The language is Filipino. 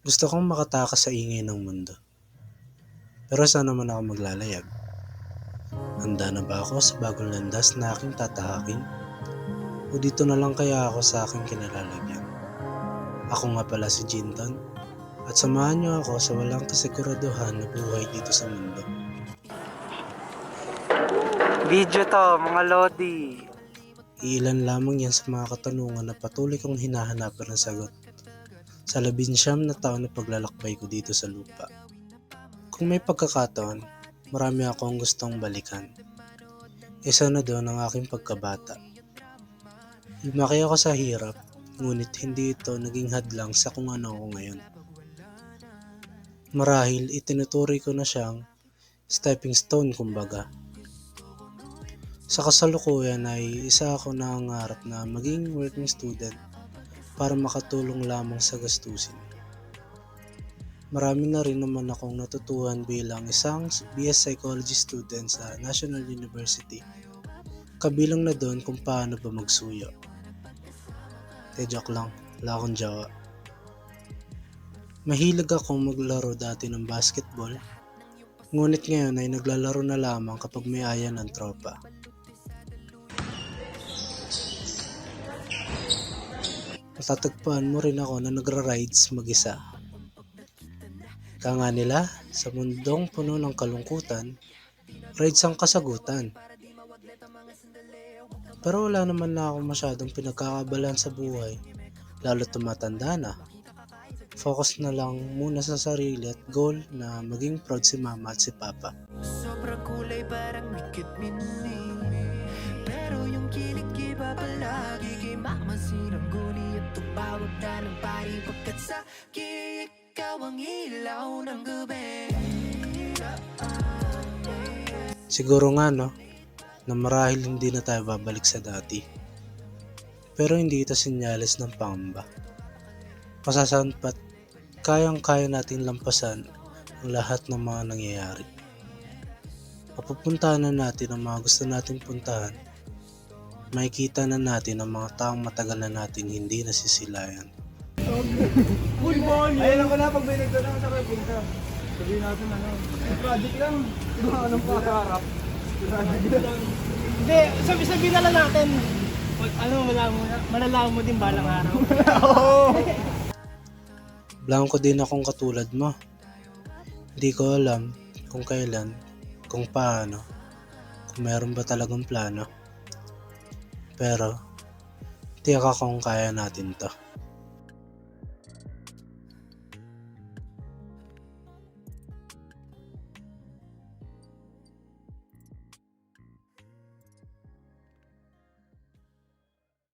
Gusto kong makatakas sa ingay ng mundo. Pero saan naman ako maglalayag? Handa na ba ako sa bagong landas na aking tatahakin? O dito na lang kaya ako sa aking kinalalagyan? Ako nga pala si Jinton, at samahan niyo ako sa walang kasiguraduhan na buhay dito sa mundo. Video to, mga lodi. Iilan lamang yan sa mga katanungan na patuloy kong hinahanapan ng sagot sa 19 na taon na paglalakbay ko dito sa lupa. Kung may pagkakataon, marami akong gustong balikan. Isa na doon ang aking pagkabata. Lumaki ako sa hirap, ngunit hindi ito naging hadlang sa kung ano ako ngayon. Marahil itinuturing ko na siyang stepping stone kumbaga. Sa kasalukuyan ay isa ako nangangarap na maging working student para makatulong lamang sa gastusin. Marami na rin naman akong natutuhan bilang isang BS Psychology student sa National University. Kabilang na doon kung paano ba magsuyo. Joke lang, wala akong jowa. Mahilig akong maglaro dati ng basketball, ngunit ngayon ay naglalaro na lamang kapag may aya ng tropa. Matatagpuan mo rin ako na nagra-rides mag-isa. Kaya nga nila, sa mundong puno ng kalungkutan, rides ang kasagutan. Pero wala naman na ako masyadong pinagkakabalan sa buhay, lalo tumatanda na. Focus na lang muna sa sarili at goal na maging proud si mama at si papa. Sobrang kulay parang mikit mini, pero yung kilig iba palagi kay mama sinangguni at tumawag na ng pari pagkat sa ikaw ang ilaw ng gabi. Siguro nga no, na marahil hindi na tayo babalik sa dati. Pero hindi ito senyales ng pangamba. Masasampat, kayang-kaya nating lampasan ang lahat ng mga nangyayari. Mapupuntahan na natin ang mga gusto nating puntahan. Makikita na natin ang mga taong matagal na nating hindi nasisilayan. Ayun ako na, pag may nagtanong sa punta. Sabihin natin project lang. Diba anong pakaharap? Hindi, sabi na lang natin. Malalaman mo din balang araw. Blanco din akong katulad mo. Hindi ko alam kung kailan, kung paano, kung meron ba talagang plano. Pero, tiyak akong kaya natin to.